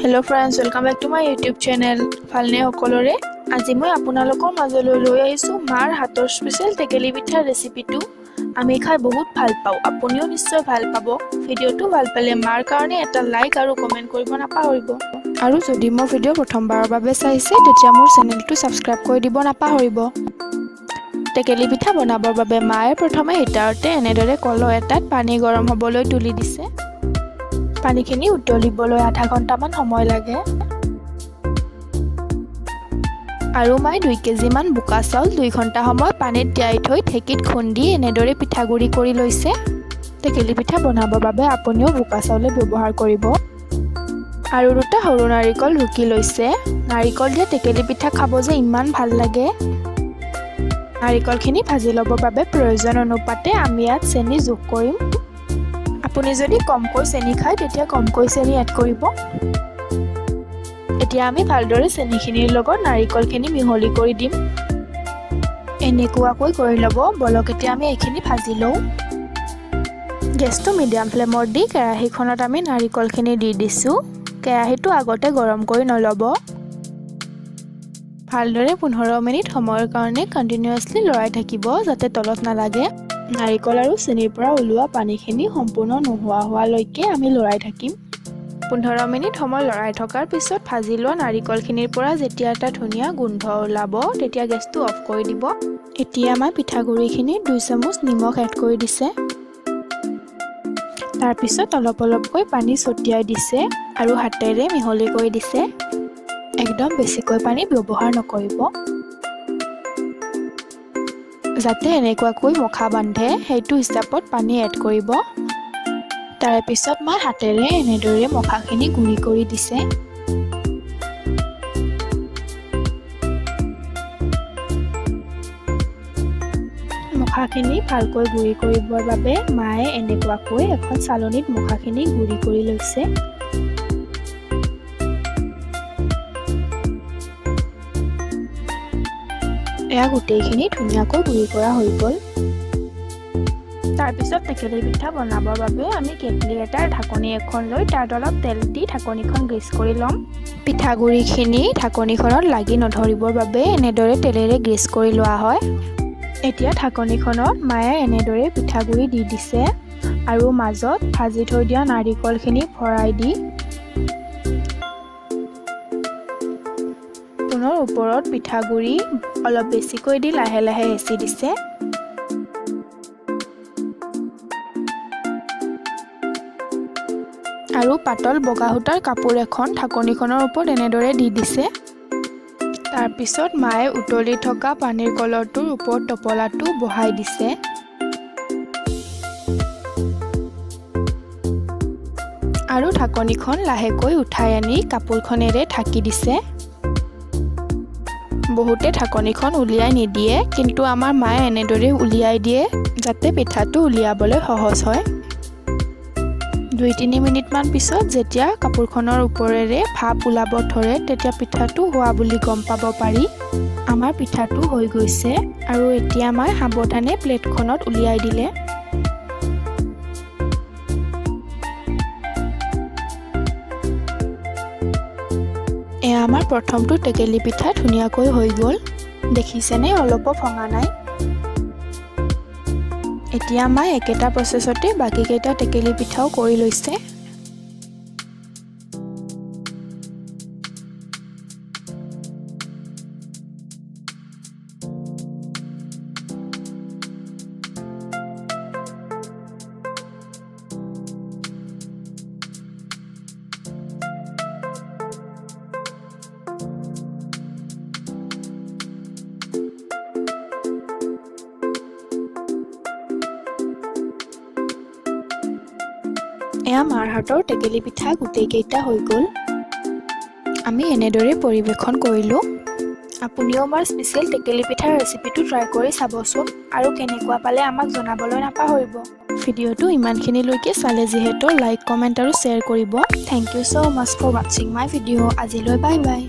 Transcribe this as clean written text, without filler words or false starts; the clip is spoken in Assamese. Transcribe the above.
Hello friends, welcome back to my YouTube channel. Falne hokolore. Aji moi আপোনালোকৰ মাজলৈ লৈ আহিছো মাৰ হাতৰ স্পেশাল টেকেলি পিঠাৰ ৰেচিপিটো। আমি খাই বহুত ভাল পাওঁ। আপুনিও নিশ্চয় ভাল পাব। ভিডিওটো ভাল পালে মাৰ কাৰণে এটা লাইক আৰু কমেন্ট কৰিব নাপাহৰিব। আৰু যদি মোৰ ভিডিও প্ৰথমবাৰৰ বাবে চাইছে তেতিয়া মোৰ চেনেলটো সাবস্ক্ৰাইব কৰি দিব নাপাহৰিব। টেকেলি পিঠা বনাবৰ বাবে মায়ে প্ৰথমে হিটাৰতে এনেদৰে কলহ এটাত পানী গৰম হ'বলৈ তুলি দিছে। পানীখিনি উতলিবলৈ আধা ঘণ্টামান সময় লাগে। আৰু মাই 2 কেজি মান বুকা চাউল 2 ঘণ্টা সময় পানীত তিয়াই থৈ ঢেঁকীত খুন্দি এনেদৰে পিঠাগুৰি কৰি লৈছে। টেকেলি পিঠা বনাবৰ বাবে আপুনিও বুকা চাউল ব্যৱহাৰ কৰিব। আৰু দুটা সৰু নাৰিকল ৰুকি লৈছে। নাৰিকল দিয়া টেকেলি পিঠা খাব যে ইমান ভাল লাগে। নাৰিকলখিনি ভাজি ল'বৰ বাবে প্ৰয়োজন অনুপাতে আমি ইয়াত চেনি যোগ কৰিম। আপুনি যদি কমকৈ চেনি খায় তেতিয়া কমকৈ চেনি এড কৰিব। এতিয়া আমি ভালদৰে চেনিখিনিৰ লগত নাৰিকলখিনি মিহলি কৰি দিম। এনেকুৱাকৈ কৰি ল'ব। বলক এতিয়া আমি এইখিনি ভাজি লওঁ। গেছটো মিডিয়াম ফ্লেমত দি কেৰাহীখনত আমি নাৰিকলখিনি দি দিছোঁ। কেৰাহীটো আগতে গৰম কৰি নল'ব। ভালদৰে 15 মিনিট সময়ৰ কাৰণে কণ্টিনিউয়াছলি লৰাই থাকিব যাতে তলত নালাগে। নাৰিকল আৰু চেনিৰ পৰা ওলোৱা পানীখিনি সম্পূৰ্ণ নোহোৱা হোৱালৈকে আমি লৰাই থাকিম। 15 মিনিট সময় লৰাই থকাৰ পিছত ভাজি লোৱা নাৰিকলখিনিৰ পৰা যেতিয়া এটা ধুনীয়া গোন্ধ ওলাব তেতিয়া গেছটো অফ কৰি দিব। এতিয়া আমাৰ পিঠাগুৰিখিনি 2 চামুচ নিমখ এড কৰি দিছে। তাৰ পিছত অলপ অলপকৈ পানী ছটিয়াই দিছে আৰু হাতেৰে মিহলি কৰি দিছে। একদম বেছিকৈ পানী ব্যৱহাৰ নকৰিব। যাতে এনেকুৱাকৈ মখা বান্ধে সেইটো হিচাপত পানী এড কৰিব। তাৰ পিছত মই হাতেৰে এনেদৰে মখাখিনি গুৰি কৰি দিছে। মখাখিনি ভালকৈ গুৰি কৰিবৰ বাবে মায়ে এনেকুৱাকৈ এখন চালনীত মখাখিনি গুৰি কৰি লৈছে। এয়া গোটেইখিনি ধুনীয়াকৈ গুৰি কৰা হৈ গ'ল। তাৰপিছত টেকেলি পিঠা বনাবৰ বাবে আমি কেটলি এটাৰ ঢাকনি এখন লৈ তাত অলপ তেল দি ঢাকনিখন গ্ৰীছ কৰি ল'ম। পিঠাগুৰিখিনি ঢাকনিখনত লাগি নধৰিবৰ বাবে এনেদৰে তেলেৰে গ্ৰীছ কৰি লোৱা হয়। এতিয়া ঢাকনিখনত মায়ে এনেদৰে পিঠাগুৰি দি দিছে আৰু মাজত ভাজি থৈ দিয়া নাৰিকলখিনি ভৰাই দি পুনৰ ওপৰত পিঠাগুৰি অলপ বেছিকৈ দি লাহে লাহে হেঁচি দিছে। আৰু পাতল বগা সূতাৰ কাপোৰ এখন ঢাকনিখনৰ ওপৰত এনেদৰে দি দিছে। তাৰপিছত মায়ে উতলি থকা পানীৰ কলহটোৰ ওপৰত টপলাটো বহাই দিছে। আৰু ঢাকনিখন লাহেকৈ উঠাই আনি কাপোৰখনেৰে ঢাকি দিছে। বহুতে ঢাকনিখন উলিয়াই নিদিয়ে, কিন্তু আমাৰ মায়ে এনেদৰে উলিয়াই দিয়ে যাতে পিঠাটো উলিয়াবলৈ সহজ হয়। 2-3 মিনিটমান পিছত যেতিয়া কাপোৰখনৰ ওপৰেৰে ভাপ ওলাব ধৰে তেতিয়া পিঠাটো হোৱা বুলি গম পাব পাৰি। আমাৰ পিঠাটো হৈ গৈছে আৰু এতিয়া মই সাৱধানে প্লেটখনত উলিয়াই দিলে। এয়া আমাৰ প্ৰথমটো টেকেলি পিঠা ধুনীয়াকৈ হৈ গ'ল। দেখিছেনে অলপো ভঙা নাই। এতিয়া মই একেটা প্ৰচেছতে বাকীকেইটা টেকেলি পিঠাও কৰি লৈছে। এয়া মাৰ হাতৰ টেকেলি পিঠা গোটেইকেইটা হৈ গ'ল। আমি এনেদৰে পৰিৱেশন কৰিলোঁ। আপুনিও আমাৰ স্পেচিয়েল টেকেলি পিঠাৰ ৰেচিপিটো ট্ৰাই কৰি চাবচোন আৰু কেনেকুৱা পালে আমাক জনাবলৈ নাপাহৰিব। ভিডিঅ'টো ইমানখিনিলৈকে চালে যিহেতু লাইক, কমেণ্ট আৰু শ্বেয়াৰ কৰিব। Thank you so' much for ৱাটছিং মাই ভিডিঅ'। আজিলৈ বাই বাই।